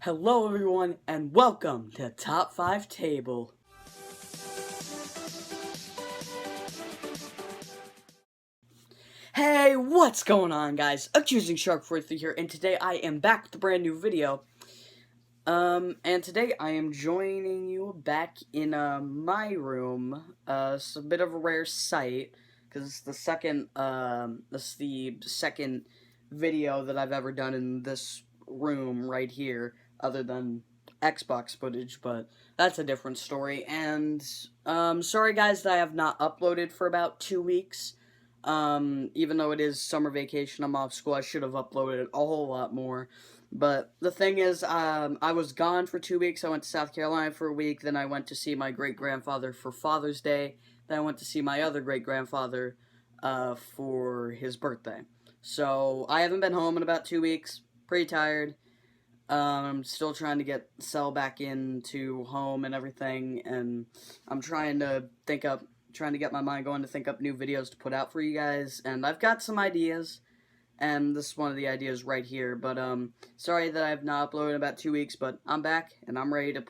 Hello everyone, and welcome to Top 5 Table. Hey, what's going on guys? Accusing Shark43 here, and today I am back with a brand new video. And today I am joining you back in, my room. It's a bit of a rare sight, because it's the second video that I've ever done in this room right here, other than Xbox footage, but that's a different story. And sorry guys that I have not uploaded for about 2 weeks. Even though it is summer vacation, I'm off school, I should have uploaded a whole lot more. But the thing is, I was gone for 2 weeks. I went to South Carolina for a week, then I went to see my great-grandfather for Father's Day, then I went to see my other great-grandfather for his birthday. So I haven't been home in about 2 weeks, pretty tired. Still trying to settle back into home and everything, and I'm trying to get my mind going to think up new videos to put out for you guys, and I've got some ideas, and this is one of the ideas right here, but, sorry that I have not uploaded in about 2 weeks, but I'm back, and I'm ready to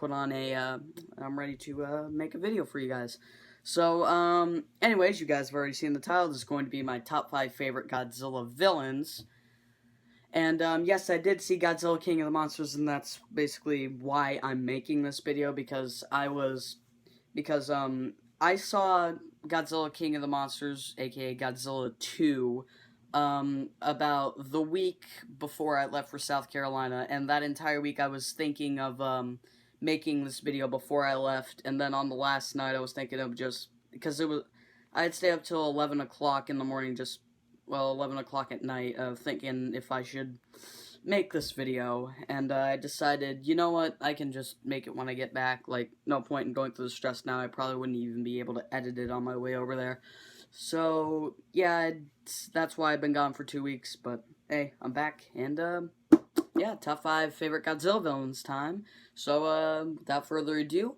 make a video for you guys. So, anyways, you guys have already seen the title. This is going to be my top 5 favorite Godzilla villains. And, yes, I did see Godzilla King of the Monsters, and that's basically why I'm making this video, because I saw Godzilla King of the Monsters, aka Godzilla 2, about the week before I left for South Carolina, and that entire week I was thinking of, making this video before I left, and then on the last night I was thinking of because I'd stay up till 11 o'clock in the morning, 11 o'clock at night, thinking if I should make this video, and I decided, you know what, I can just make it when I get back. Like, no point in going through the stress now. I probably wouldn't even be able to edit it on my way over there. So, yeah, that's why I've been gone for 2 weeks, but hey, I'm back, and, yeah, top 5 favorite Godzilla villains time. So, without further ado,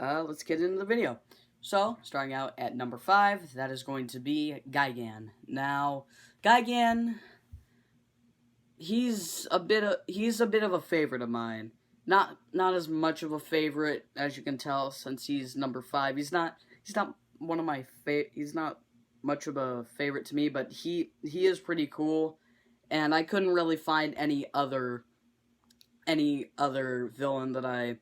let's get into the video. So, starting out at number 5, that is going to be Gigan. Now, Gigan, he's a bit of a favorite of mine. Not as much of a favorite as you can tell, since he's number 5. He's not much of a favorite to me, but he is pretty cool, and I couldn't really find any other villain that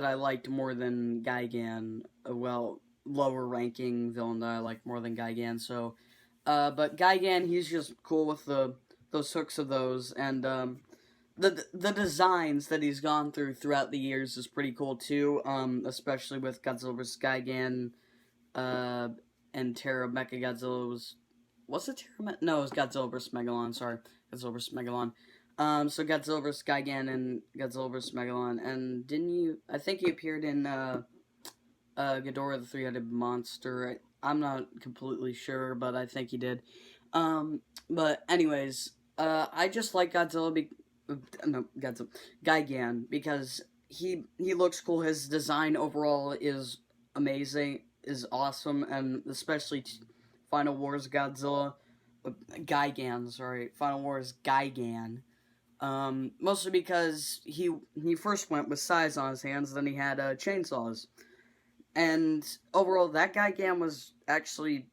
I liked more than Gigan. Well, lower ranking villain that I liked more than Gigan. So, but Gigan, he's just cool with those hooks of those, and the designs that he's gone throughout the years is pretty cool too. Especially with Godzilla vs. Gigan, and Terra Mechagodzilla was it Terra? No, it was Godzilla vs. Megalon. Sorry, Godzilla vs. Megalon. So Godzilla vs. Gigan and Godzilla vs. Megalon, and I think he appeared in, Ghidorah the Three-Headed Monster. I'm not completely sure, but I think he did. But anyways, I just like Gigan, because he looks cool. His design overall is amazing, is awesome, and especially Final Wars Godzilla, Final Wars Gigan. Mostly because he first went with size on his hands, then he had, chainsaws. And overall, that Gigan was actually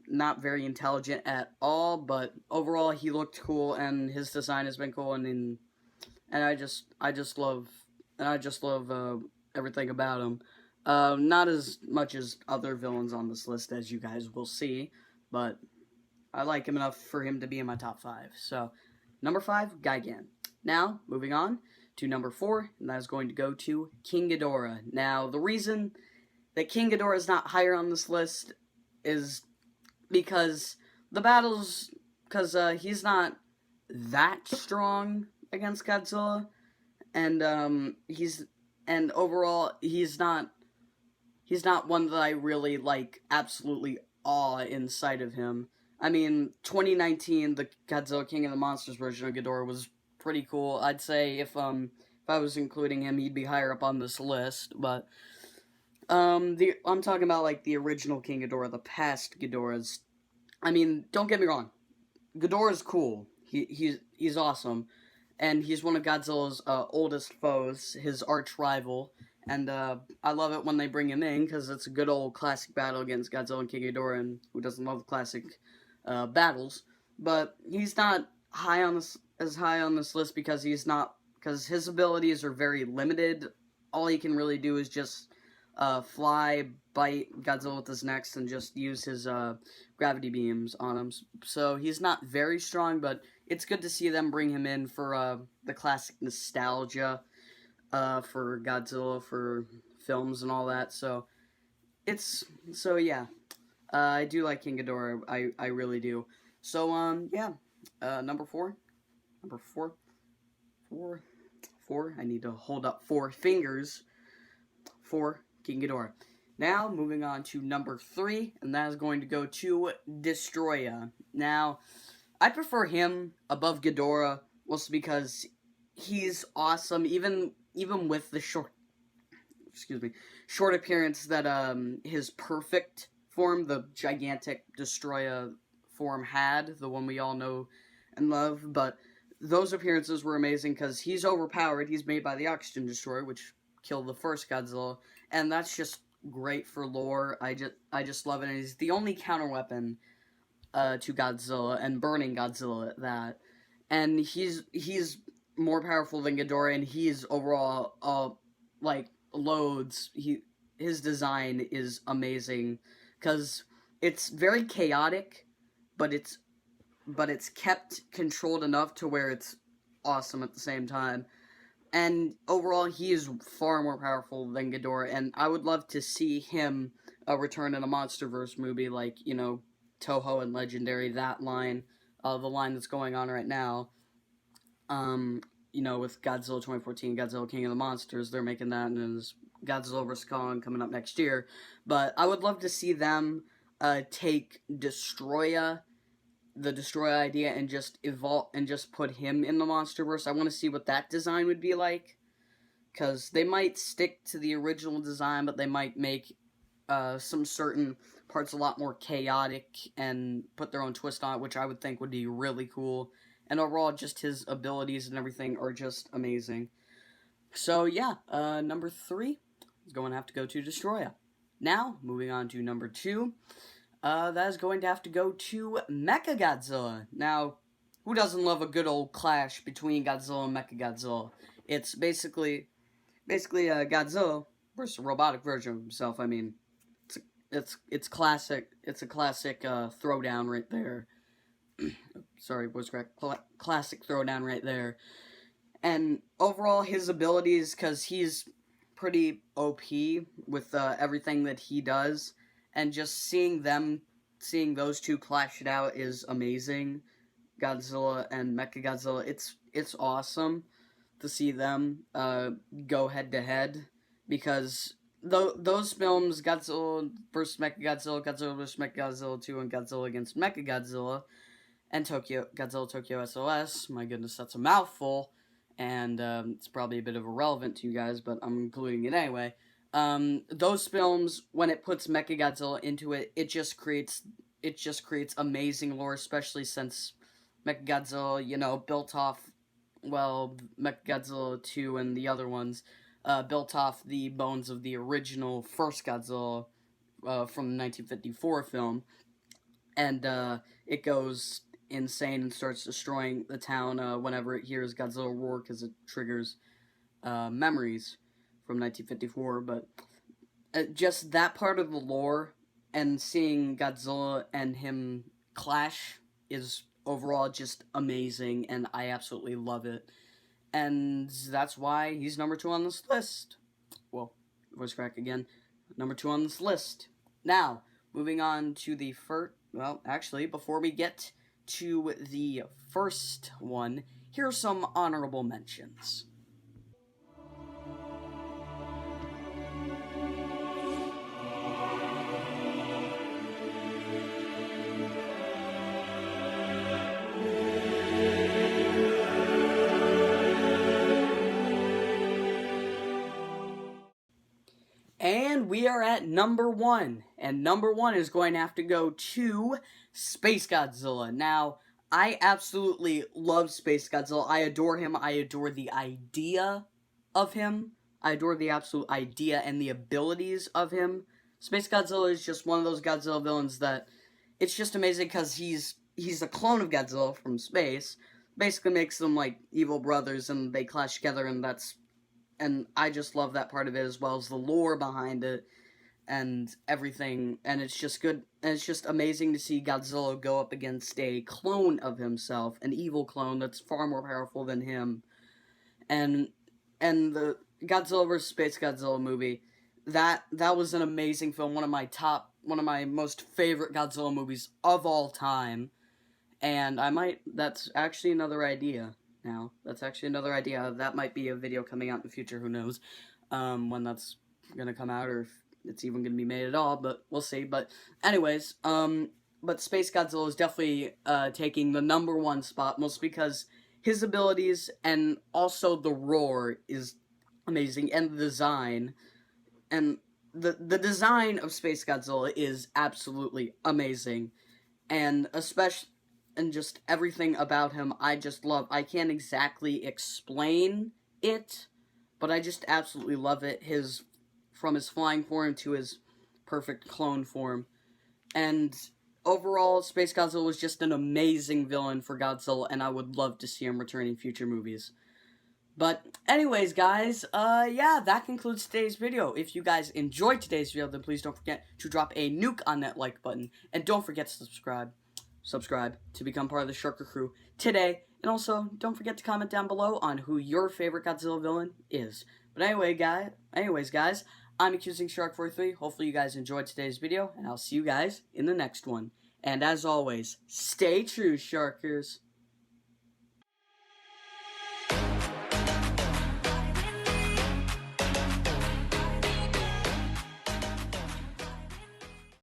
not very intelligent at all, but overall, he looked cool, and his design has been cool, and I just love everything about him. Not as much as other villains on this list, as you guys will see, but I like him enough for him to be in my top 5. So, number 5, Gigan. Now, moving on to number 4, and that is going to go to King Ghidorah. Now, the reason that King Ghidorah is not higher on this list is because he's not that strong against Godzilla, and overall, he's not one that I really, like, absolutely awe inside of him. I mean, 2019, the Godzilla King of the Monsters version of Ghidorah was pretty cool. I'd say if I was including him, he'd be higher up on this list, but I'm talking about, like, the original King Ghidorah, the past Ghidorahs. I mean, don't get me wrong, Ghidorah's cool. He's awesome. and he's one of Godzilla's oldest foes, his arch rival. And I love it when they bring him in because it's a good old classic battle against Godzilla and King Ghidorah, and who doesn't love classic battles? But he's not high on this list because his abilities are very limited. All he can really do is just fly, bite Godzilla with his next, and just use his gravity beams on him. So he's not very strong, but it's good to see them bring him in for the classic nostalgia for Godzilla, for films and all that. So yeah. I do like King Ghidorah. I really do. So yeah. Number four. Four. I need to hold up 4 fingers for King Ghidorah. Now, moving on to number 3, and that is going to go to Destroya. Now, I prefer him above Ghidorah, mostly because he's awesome, even with the short appearance that his perfect form, the gigantic Destroya form, had, the one we all know and love. But those appearances were amazing because he's overpowered. He's made by the Oxygen Destroyer, which killed the first Godzilla, and that's just great for lore. I just love it. And he's the only counter weapon to Godzilla, and burning Godzilla at that. And he's more powerful than Ghidorah, and he's overall like loads. His design is amazing because it's very chaotic, but it's kept controlled enough to where it's awesome at the same time. And overall, he is far more powerful than Ghidorah, and I would love to see him return in a MonsterVerse movie, like, you know, Toho and Legendary, that line, the line that's going on right now. You know, with Godzilla 2014, Godzilla King of the Monsters, they're making that, and there's Godzilla vs. Kong coming up next year. But I would love to see them take Destroya, the Destroya idea, and just evolve and just put him in the MonsterVerse. I want to see what that design would be like, because they might stick to the original design, but they might make some certain parts a lot more chaotic and put their own twist on it, which I would think would be really cool. And overall, just his abilities and everything are just amazing. So yeah, number 3 is going to have to go to Destroya. Now, moving on to number 2. That is going to have to go to Mechagodzilla. Now, who doesn't love a good old clash between Godzilla and Mechagodzilla? It's basically Godzilla versus a robotic version of himself. I mean, it's classic. It's a classic throwdown right there. Sorry, was correct. Classic throwdown right there. And overall, his abilities, because he's pretty OP with everything that he does, and just seeing those two clash it out is amazing. Godzilla and Mechagodzilla, it's awesome to see them go head to head, because those films, Godzilla vs. Mechagodzilla, Godzilla vs. Mechagodzilla 2, and Godzilla against Mechagodzilla, and Godzilla Tokyo SOS, my goodness, that's a mouthful, and it's probably a bit of irrelevant to you guys, but I'm including it anyway. Those films, when it puts Mechagodzilla into it, it just creates amazing lore, especially since Mechagodzilla, you know, built off, well, Mechagodzilla 2 and the other ones, built off the bones of the original first Godzilla from the 1954 film, and it goes insane and starts destroying the town whenever it hears Godzilla roar, because it triggers memories from 1954. But just that part of the lore and seeing Godzilla and him clash is overall just amazing, and I absolutely love it. And that's why he's number 2 on this list. Well, voice crack again. Number 2 on this list. Now, moving on to the first... Well, actually, before we get to the first one, here's some honorable mentions. And we are at number 1. And number 1 is going to have to go to SpaceGodzilla. Now, I absolutely love Space Godzilla. I adore him. I adore the idea of him. I adore the absolute idea and the abilities of him. Space Godzilla is just one of those Godzilla villains that it's just amazing because he's a clone of Godzilla from space. Basically makes them like evil brothers and they clash together, and I just love that part of it as well as the lore behind it and everything, and it's just good, and it's just amazing to see Godzilla go up against a clone of himself, an evil clone that's far more powerful than him, and the Godzilla vs. Space Godzilla movie, that was an amazing film, one of my most favorite Godzilla movies of all time, and that's actually another idea now, that might be a video coming out in the future, who knows, when that's gonna come out, or if it's even going to be made at all, but we'll see. But anyways, but Space Godzilla is definitely taking the #1 spot, mostly because his abilities and also the roar is amazing, and the design, and the design of Space Godzilla is absolutely amazing, and especially, and just everything about him I just love. I can't exactly explain it, but I just absolutely love it. From his flying form to his perfect clone form. And overall, Space Godzilla was just an amazing villain for Godzilla, and I would love to see him return in future movies. But anyways, guys, yeah, that concludes today's video. If you guys enjoyed today's video, then please don't forget to drop a nuke on that like button. And don't forget to subscribe to become part of the Sharker crew today. And also, don't forget to comment down below on who your favorite Godzilla villain is. But anyways, guys, I'm Accusing Shark 43. Hopefully you guys enjoyed today's video, and I'll see you guys in the next one. And as always, stay true, Sharkers.